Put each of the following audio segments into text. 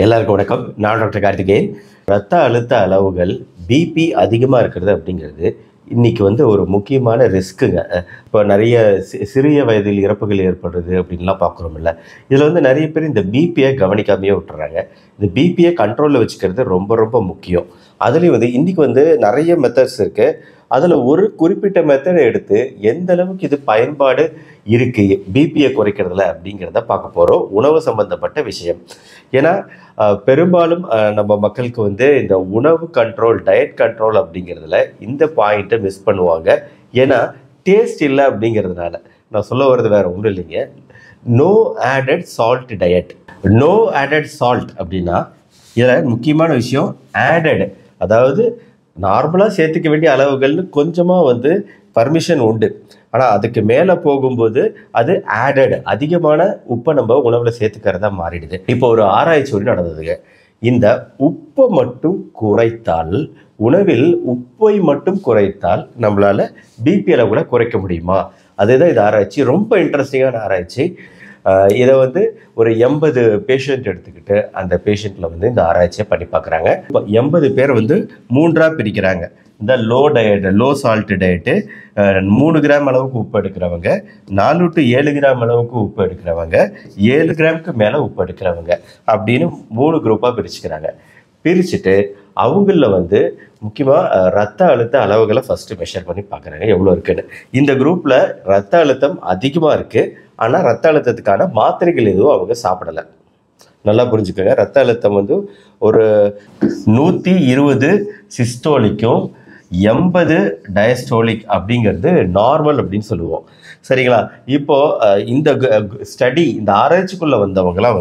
எல்லாருக்கும் வணக்கம். நான் டாக்டர் கார்த்திகேயன். ரத்த அழுத்த அளவுகள் பிபி அதிகமாக இருக்கிறது அப்படிங்கிறது இன்றைக்கி ஒரு முக்கியமான ரிஸ்க்குங்க. இப்போ நிறைய சிறிய வயதில் இறப்புகள் ஏற்படுறது அப்படின்லாம் பார்க்குறோம்ல. இதில் நிறைய பேர் இந்த பிபியை கவனிக்காமையே விட்டுறாங்க. இந்த பிபியை கண்ட்ரோலில் வச்சுக்கிறது ரொம்ப ரொம்ப முக்கியம். அதுலேயும் இன்றைக்கி நிறைய மெத்தட்ஸ் இருக்குது. அதில் ஒரு குறிப்பிட்ட மெத்தடை எடுத்து எந்த அளவுக்கு இது பயன்பாடு இருக்குது பிபியை குறைக்கிறதுல அப்படிங்கிறத பார்க்க போகிறோம். உணவு சம்பந்தப்பட்ட விஷயம். ஏன்னா பெரும்பாலும் நம்ம மக்களுக்கு இந்த உணவு கண்ட்ரோல், டயட் கண்ட்ரோல் அப்படிங்கிறதுல இந்த பாயிண்ட்டை மிஸ் பண்ணுவாங்க. ஏன்னா டேஸ்ட் இல்லை அப்படிங்கிறதுனால. நான் சொல்ல வர்றது வேறு ஒன்றும் இல்லைங்க. No added salt diet. No added salt அப்படின்னா இதில் முக்கியமான விஷயம் ஆடட், அதாவது நார்மலாக சேர்த்துக்க வேண்டிய அளவுகள்னு கொஞ்சமாக பர்மிஷன் உண்டு. ஆனால் அதுக்கு மேலே போகும்போது அது ஆடட், அதிகமான உப்பை நம்ம உணவில் சேர்த்துக்கிறதா மாறிடுது. இப்போ ஒரு ஆராய்ச்சி நடந்ததுங்க. இந்த உப்பை மட்டும் குறைத்தால், உணவில் உப்பை மட்டும் குறைத்தால் நம்மளால் பிபி அளவுகளை குறைக்க முடியுமா? அதுதான் இது ஆராய்ச்சி. ரொம்ப இன்ட்ரெஸ்டிங்கான ஆராய்ச்சி. இதை ஒரு 80 பேஷண்ட் எடுத்துக்கிட்டு அந்த பேஷண்ட்டில் இந்த ஆராய்ச்சியை பண்ணி பார்க்குறாங்க. இப்போ 80 பேர் 3ஆக பிரிக்கிறாங்க. இந்த low diet, low salt diet, 3 gram அளவுக்கு உப்பு எடுக்கிறவங்க, 4 to 7 கிராம் அளவுக்கு உப்பு எடுக்கிறவங்க, 7 கிராமுக்கு மேலே உப்பு எடுக்கிறவங்க அப்படின்னு 3 குரூப்பாக பிரிச்சுக்கிறாங்க. பிரிச்சுட்டு அவங்களில் முக்கியமாக ரத்த அழுத்த அளவுகளை ஃபஸ்ட்டு மெஷர் பண்ணி பார்க்குறாங்க எவ்வளோ இருக்குன்னு. இந்த குரூப்பில் ரத்த அழுத்தம் அதிகமாக இருக்குது. ஆனால் ரத்த அழுத்தத்துக்கான மாத்திரைகள் எதுவும் அவங்க சாப்பிடலை. நல்லா புரிஞ்சுக்கோங்க. ரத்த அழுத்தம் ஒரு 120 சிஸ்டோலிக்கும் 80 டயஸ்டோலிக் அப்படிங்கிறது நார்மல் அப்படின்னு சொல்லுவோம். சரிங்களா? இப்போது இந்த ஸ்டடி, இந்த ஆராய்ச்சிக்குள்ளே வந்தவங்களாம்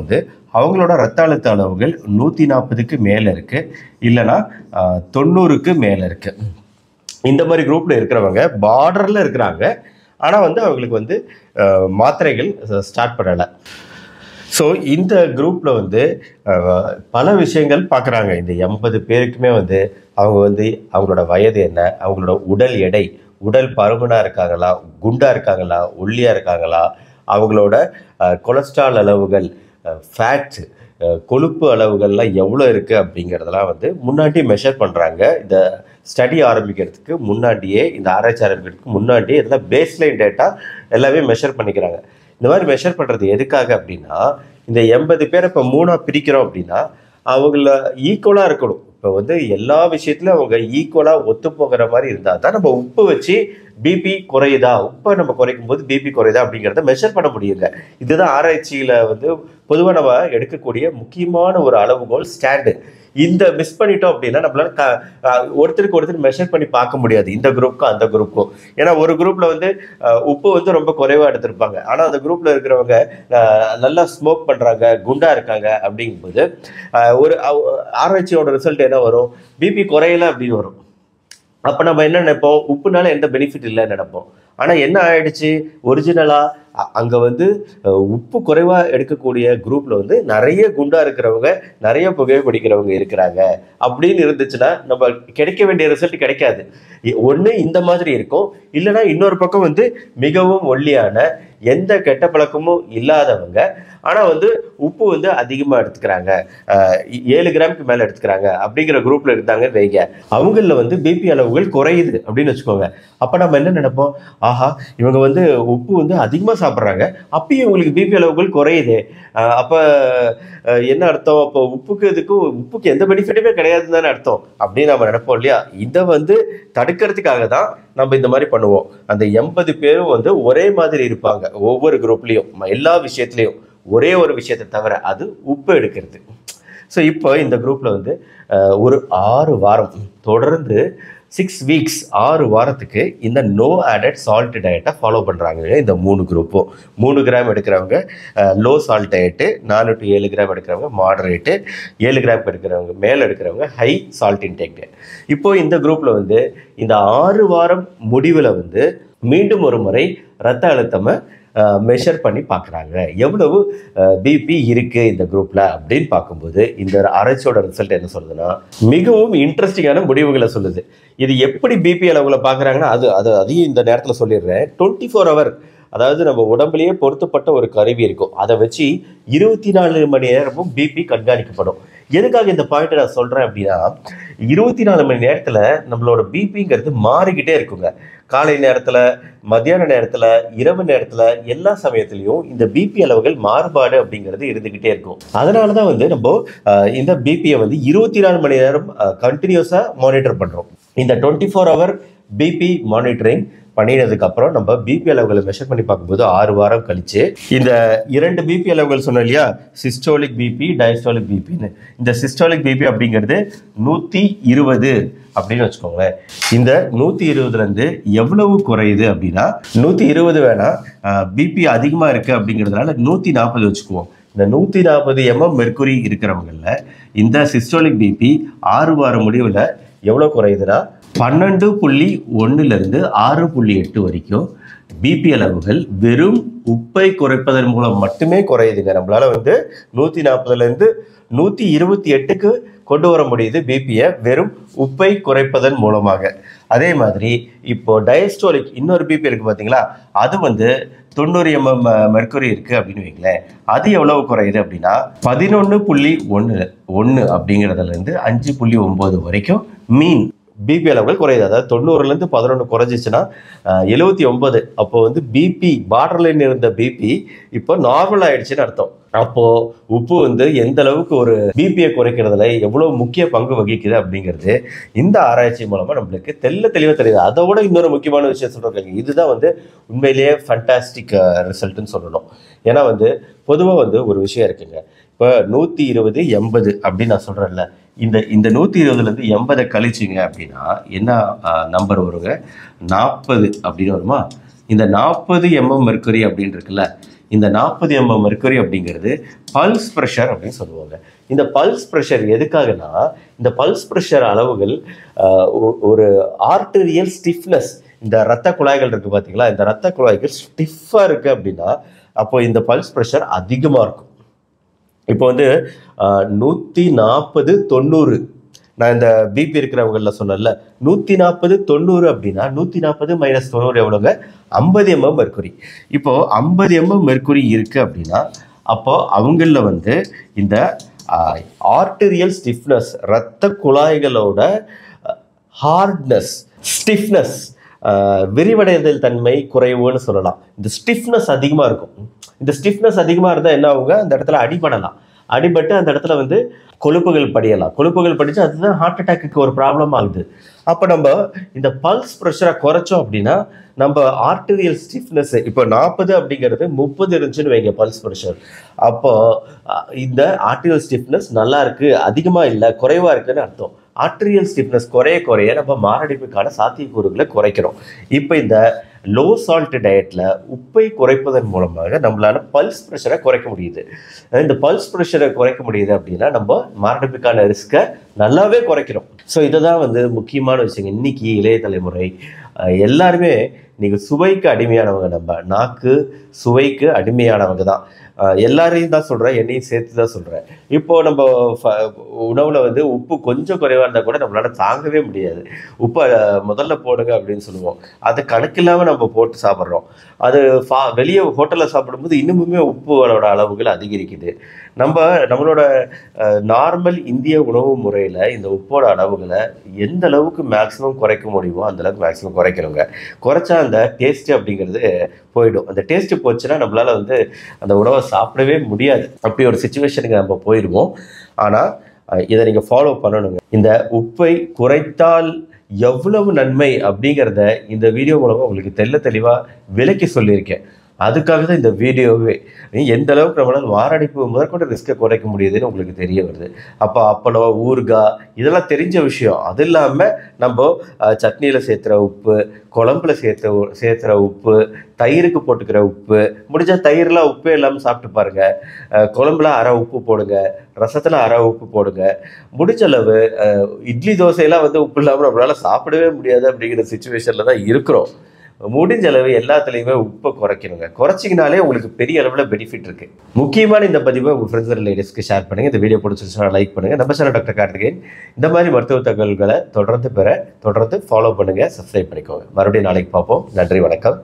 அவங்களோட ரத்த அழுத்த அளவுகள் 140க்கு மேலே இருக்குது, இல்லைன்னா 90க்கு மேலே இருக்குது. இந்த மாதிரி குரூப்பில் இருக்கிறவங்க பார்டரில் இருக்கிறாங்க. ஆனால் அவங்களுக்கு மாத்திரைகள் ஸ்டார்ட் பண்ணலை. ஸோ இந்த குரூப்பில் பல விஷயங்கள் பார்க்குறாங்க. இந்த 80 பேருக்குமே அவங்க அவங்களோட வயது என்ன, அவங்களோட உடல் எடை, உடல் பருமனாக இருக்காங்களா, குண்டாக இருக்காங்களா, ஒல்லியாக இருக்காங்களா, அவங்களோட கொலஸ்ட்ரால் அளவுகள், ஃபேட்ஸ், கொழுப்பு அளவுகள்லாம் எவ்வளோ இருக்குது அப்படிங்கிறதெல்லாம் முன்னாடி மெஷர் பண்ணுறாங்க. இந்த ஸ்டடி ஆரம்பிக்கிறதுக்கு முன்னாடியே, இந்த ஆராய்ச்சி ஆரம்பிக்கிறதுக்கு முன்னாடியே இதெல்லாம் பேஸ்லைன் டேட்டா எல்லாமே மெஷர் பண்ணிக்கிறாங்க. இந்த மாதிரி மெஷர் பண்ணுறது எதுக்காக அப்படின்னா, இந்த 80 பேரை இப்போ 3ஆக பிரிக்கிறோம் அப்படின்னா அவங்கள ஈக்குவலாக இருக்கணும். இப்போ எல்லா விஷயத்துலையும் அவங்க ஈக்குவலாக ஒத்து போகிற மாதிரி இருந்தால் தான் நம்ம உப்பு வச்சு பிபி குறையுதா, உப்பை நம்ம குறைக்கும் போது பிபி குறையுதா அப்படிங்கிறத மெஷர் பண்ண முடியுங்க. இதுதான் ஆராய்ச்சியில் பொதுவாக நம்ம எடுக்கக்கூடிய முக்கியமான ஒரு அளவுகோல், ஸ்டாண்டு. இந்த மிஸ் பண்ணிட்டோம் அப்படின்னா நம்மளால ஒருத்தருக்கு ஒருத்தர் மெஷர் பண்ணி பார்க்க முடியாது, இந்த குரூப்புக்கும் அந்த குரூப்புக்கும். ஏன்னா ஒரு குரூப்பில் உப்பு ரொம்ப குறைவாக எடுத்திருப்பாங்க. ஆனால் அந்த குரூப்பில் இருக்கிறவங்க நல்லா ஸ்மோக் பண்ணுறாங்க, குண்டாக இருக்காங்க. அப்படிங்கும்போது ஒரு ஆராய்ச்சியோட ரிசல்ட் என்ன வரும்? பிபி குறையலை அப்படின்னு வரும். அப்போ நம்ம என்ன நினைப்போம்? உப்புனால எந்த பெனிஃபிட் இல்லைன்னு நினைப்போம். ஆனால் என்ன ஆயிடுச்சு? ஒரிஜினலாக அங்கே உப்பு குறைவாக எடுக்கக்கூடிய குரூப்பில் நிறைய குண்டாக இருக்கிறவங்க, நிறைய புகைப்பிடிக்கிறவங்க இருக்கிறாங்க அப்படின்னு இருந்துச்சுன்னா நம்ம கிடைக்க வேண்டிய ரிசல்ட் கிடைக்காது. ஒன்று இந்த மாதிரி இருக்கும், இல்லைனா இன்னொரு பக்கம் மிகவும் ஒல்லியான, எந்த கெட்ட பழக்கமும் இல்லாதவங்க, ஆனால் உப்பு அதிகமாக எடுத்துக்கிறாங்க, 7 கிராமுக்கு மேலே எடுத்துக்கிறாங்க அப்படிங்கிற குரூப்பில் இருந்தாங்க வைங்க. அவங்களில் பிபி அளவுகள் குறையுது அப்படின்னு வச்சுக்கோங்க. அப்போ நம்ம என்ன நினைப்போம்? ஆஹா, இவங்க உப்பு அதிகமாக சாப்பிட்றாங்க, அப்பயும் இவங்களுக்கு பிபி அளவுகள் குறையுது. அப்போ என்ன அர்த்தம்? அப்போ உப்புக்கு எந்த பெனிஃபிட்டுமே கிடையாதுன்னு தானே அர்த்தம் அப்படின்னு நம்ம நினைப்போம் இல்லையா? இதை தடுக்கிறதுக்காக தான் நம்ம இந்த மாதிரி பண்ணுவோம். அந்த 80 பேரும் ஒரே மாதிரி இருப்பாங்க ஒவ்வொரு குரூப்லேயும், எல்லா விஷயத்துலையும். ஒரே ஒரு விஷயத்தை தவிர, அது உப்பு எடுக்கிறது. ஸோ இப்போ இந்த குரூப்பில் ஒரு 6 வாரம் தொடர்ந்து 6 வீக்ஸ், 6 வாரத்துக்கு இந்த நோ ஆடட் சால்ட் டயட்டை ஃபாலோ பண்ணுறாங்க. இந்த 3 குரூப்பும் 3 கிராம் எடுக்கிறவங்க low salt diet, 4 to 7 gram எடுக்கிறவங்க மாடரேட்டு, 7 கிராம் எடுக்கிறவங்க மேலே எடுக்கிறவங்க ஹை சால்ட் இன்டேக். இப்போது இந்த குரூப்பில் இந்த 6 வாரம் முடிவில் மீண்டும் ஒரு முறை ரத்த அழுத்தமை மெஷர் பண்ணி பார்க்குறாங்க. எவ்வளவு பிபி இருக்குது இந்த குரூப்பில் அப்படின்னு பார்க்கும்போது இந்த ஆராய்ச்சியோட ரிசல்ட் என்ன சொல்லுதுன்னா, மிகவும் இன்ட்ரெஸ்டிங்கான முடிவுகளை சொல்லுது. இது எப்படி பிபி அளவுகளை பார்க்குறாங்கன்னா அதையும் இந்த நேரத்தில் சொல்லிடுறேன். 24 hour அதாவது நம்ம உடம்புலயே பொருத்தப்பட்ட ஒரு கருவி இருக்கும். அதை வச்சு 24 மணி நேரமும் பிபி கண்காணிக்கப்படும். எதுக்காக இந்த பாயிண்ட் நான் சொல்றேன் அப்படின்னா, 24 மணி நேரத்துல நம்மளோட பிபிங்கிறது மாறிக்கிட்டே இருக்குங்க. காலை நேரத்துல, மத்தியான நேரத்துல, இரவு நேரத்துல, எல்லா சமயத்திலையும் இந்த பிபி அளவுகள் மாறுபாடு அப்படிங்கிறது இருந்துகிட்டே இருக்கும். அதனாலதான் வந்து நம்ம இந்த பிபியை வந்து 24 மணி நேரம் கண்டினியூஸா மானிட்டர் பண்றோம். இந்த 24 ஹவர் பிபி மானிட்டரிங் பண்ணினதுக்கு அப்புறம் நம்ம பிபி அளவுகளை மெஷர் பண்ணி பார்க்கும்போது 6 வாரம் கழிச்சு இந்த 2 பிபி அளவுகள் சொன்னோம் இல்லையா, சிஸ்டோலிக் பிபி, டயஸ்டோலிக் பிபின்னு. இந்த சிஸ்டோலிக் பிபி அப்படிங்கிறது 120 அப்படின்னு வச்சுக்கோங்களேன். இந்த 120ல இருந்து எவ்வளவு குறையுது அப்படின்னா, 120 வேணாம், பிபி அதிகமா இருக்கு அப்படிங்கிறதுனால 140 வச்சுக்குவோம். இந்த 140 மெர்க்குரி இருக்கிறவங்கள இந்த சிஸ்டோலிக் பிபி 6 வார முடிவுல எவ்வளவு குறையுதுன்னா 12.1 6.8 வரைக்கும் பிபி அளவுகள் வெறும் உப்பை குறைப்பதன் மூலம் மட்டுமே குறையுதுங்க. நம்மளால வந்து 140 128க்கு கொண்டு வர முடியுது பிபியை வெறும் உப்பை குறைப்பதன் மூலமாக. அதே மாதிரி இப்போ டயஸ்டோலிக் இன்னொரு பிபி இருக்கு பார்த்தீங்களா, அது வந்து 90 மெர்க்குரி இருக்கு அப்படின்னு வைங்களேன். அது எவ்வளவு குறையுது அப்படின்னா 11.1 அப்படிங்கிறதுல இருந்து 5.9 வரைக்கும் மீன் பிபி அளவுகள் குறையுது. அதாவது 90லேருந்து 11 குறைஞ்சிச்சுன்னா 79. அப்போ வந்து பிபி பார்டர் லைன் இருந்த பிபி இப்போ நார்மல் ஆயிடுச்சுன்னு அர்த்தம். அப்போ உப்பு வந்து எந்த அளவுக்கு ஒரு பிபியை குறைக்கிறதுல எவ்வளவு முக்கிய பங்கு வகிக்குது அப்படிங்கிறது இந்த ஆராய்ச்சி மூலமா நம்மளுக்கு தெளிவாக தெரியுது. அதை விட இன்னொரு முக்கியமான விஷயம் சொல்றாங்க, இதுதான் வந்து உண்மையிலேயே ஃபண்டாஸ்டிக் ரிசல்ட்னு சொல்லணும். ஏன்னா வந்து பொதுவாக வந்து ஒரு விஷயம் இருக்குங்க. இப்போ 120 80 அப்படின்னு நான் சொல்றேன்ல, இந்த 120லேருந்து 80 கழிச்சிங்க அப்படின்னா என்ன நம்பர் வருங்க, 40 அப்படின்னு வருமா. இந்த 40 மெர்க்குரி அப்படின்னு இருக்குல்ல, இந்த 40 மெர்க்குரி அப்படிங்கிறது பல்ஸ் ப்ரெஷர் அப்படின்னு சொல்லுவாங்க. இந்த பல்ஸ் ப்ரெஷர் எதுக்காகனா, இந்த பல்ஸ் ப்ரெஷர் அளவுகள் ஒரு ஆர்டரியல் ஸ்டிஃப்னஸ், இந்த ரத்த குழாய்கள் இருக்கு பார்த்தீங்களா, இந்த ரத்த குழாய்கள் ஸ்டிஃபாக இருக்கு அப்படின்னா அப்போ இந்த பல்ஸ் ப்ரெஷர் அதிகமாக இருக்கும். இப்போ வந்து 140 90 நான் இந்த பிபி இருக்கிறவங்கள சொன்னேன்ல, 140 90 அப்படின்னா 140 - 90 எவ்வளோங்க, 50 மெர்க்குரி. இப்போ 50 மெர்க்குரி இருக்கு அப்படின்னா அப்போ அவங்கள வந்து இந்த ஆர்டரியல் ஸ்டிஃப்னஸ், இரத்த குழாய்களோட ஹார்ட்னஸ், ஸ்டிஃப்னஸ், விரிவடைதல் தன்மை குறைவுன்னு சொல்லலாம். இந்த ஸ்டிஃப்னஸ் அதிகமாக இருக்கும். இந்த ஸ்டிஃப்னஸ் அதிகமாக இருந்தால் என்ன ஆகுங்க, அந்த இடத்துல அடிபட்டு அந்த இடத்துல வந்து கொழுப்புகள் படிச்சு அதுதான் ஹார்ட் அட்டாக்கு ஒரு ப்ராப்ளம் ஆகுது. அப்போ நம்ம இந்த பல்ஸ் ப்ரெஷரை குறைச்சோம் அப்படின்னா நம்ம ஆர்டரியல் ஸ்டிஃப்னஸ் இப்போ 40 அப்படிங்கிறது 30 இருந்துச்சுன்னு வைங்க பல்ஸ் ப்ரெஷர். அப்போ இந்த ஆர்டரியல் ஸ்டிஃப்னஸ் நல்லா இருக்கு, அதிகமாக இல்லை, குறைவாக இருக்குன்னு அர்த்தம். ஆர்டரியல் ஸ்டிஃப்னஸ் குறைய நம்ம மாரடைப்புக்கான சாத்தியக்கூறுகளை குறைக்கிறோம். இப்போ இந்த லோ சால்ட் டயட்ல உப்பை குறைப்பதன் மூலமாக நம்மளால பல்ஸ் ப்ரெஷரை குறைக்க முடியுது. இந்த பல்ஸ் ப்ரெஷரை குறைக்க முடியுது அப்படின்னா நம்ம மாரடைப்புக்கான ரிஸ்கை நல்லாவே குறைக்கிறோம். ஸோ இதை தான் வந்து முக்கியமான விஷயங்க. இன்னைக்கு இளைய தலைமுறை எல்லாருமே நீங்க சுவைக்கு அடிமையானவங்க. நம்ம நாக்கு சுவைக்கு அடிமையானவங்க தான். எல்லாரையும் தான் சொல்றேன், என்னையும் சேர்த்து தான் சொல்றேன். இப்போ நம்ம உணவுல வந்து உப்பு கொஞ்சம் குறைவா இருந்தால் கூட நம்மளால தாங்கவே முடியாது. உப்பை முதல்ல போடுங்க அப்படின்னு சொல்லுவோம். அது கணக்கில்லாம நம்ம போட்டு சாப்பிட்றோம். அது வெளியே ஹோட்டலில் சாப்பிடும்போது இன்னுமுமே உப்புகளோட அளவுகள் அதிகரிக்குது. நம்மளோட நார்மல் இந்திய உணவு முறையில் இந்த உப்போட அளவுகளை எந்த அளவுக்கு மேக்ஸிமம் குறைக்க முடியுமோ அந்த அளவுக்கு மேக்ஸிமம் குறைக்கணுங்க. குறைச்சா அந்த டேஸ்ட் அப்படிங்கிறது போயிடும். அந்த டேஸ்ட் போச்சுன்னா நம்மளால வந்து அந்த உணவை சாப்பிடவே முடியாது. அப்படி ஒரு சிச்சுவேஷனுக்கு நம்ம போயிடுவோம். ஆனால் இதை நீங்கள் ஃபாலோ பண்ணணுங்க. இந்த உப்பை குறைத்தால் எவ்வளவு நன்மை அப்படிங்கிறத இந்த வீடியோ மூலமாக உங்களுக்கு தெளிவாக விளக்கி சொல்லியிருக்கேன். அதுக்காக தான் இந்த வீடியோவே. எந்த அளவுக்கு நம்மளால் மாரடைப்பு முதற்கொண்டு ரிஸ்க்கை குறைக்க முடியுதுன்னு உங்களுக்கு தெரிய வருது. அப்போ அப்பளம், ஊறுகாய் இதெல்லாம் தெரிஞ்ச விஷயம். அது இல்லாமல் நம்ம சட்னியில் சேர்த்துற உப்பு, குழம்புல சேர்த்துற உப்பு, தயிருக்கு போட்டுக்கிற உப்பு, முடிஞ்சால் தயிர்லாம் உப்பே இல்லாமல் சாப்பிட்டு பாருங்க. குழம்புல அரை உப்பு போடுங்க, ரசத்தில் அரை உப்பு போடுங்க. முடிஞ்ச அளவு இட்லி தோசையெல்லாம் வந்து உப்பு இல்லாமல் நம்மளால சாப்பிடவே முடியாது அப்படிங்கிற சுச்சுவேஷனில் தான் இருக்கிறோம். முடிஞ்ச அளவு எல்லாத்துலேயுமே உப்பை குறைக்கணுங்க. குறைச்சிங்கனாலே உங்களுக்கு பெரிய அளவில் பெனிஃபிட் இருக்கு. முக்கியமான இந்த பதிவை உங்கள் ஃப்ரெண்ட்ஸ் அண்ட் ரிலேட்டிவ்ஸ்க்கு ஷேர் பண்ணுங்க. இந்த வீடியோ பிடிச்சிருச்சுன்னா லைக் பண்ணுங்க. நம்ம சேனல் டாக்டர் கார்த்திகேயன் இந்த மாதிரி மருத்துவ தகவல்களை தொடர்ந்து ஃபாலோ பண்ணுங்க, சப்ஸ்கிரைப் பண்ணிக்கோங்க. மறுபடியும் நாளைக்கு பார்ப்போம். நன்றி, வணக்கம்.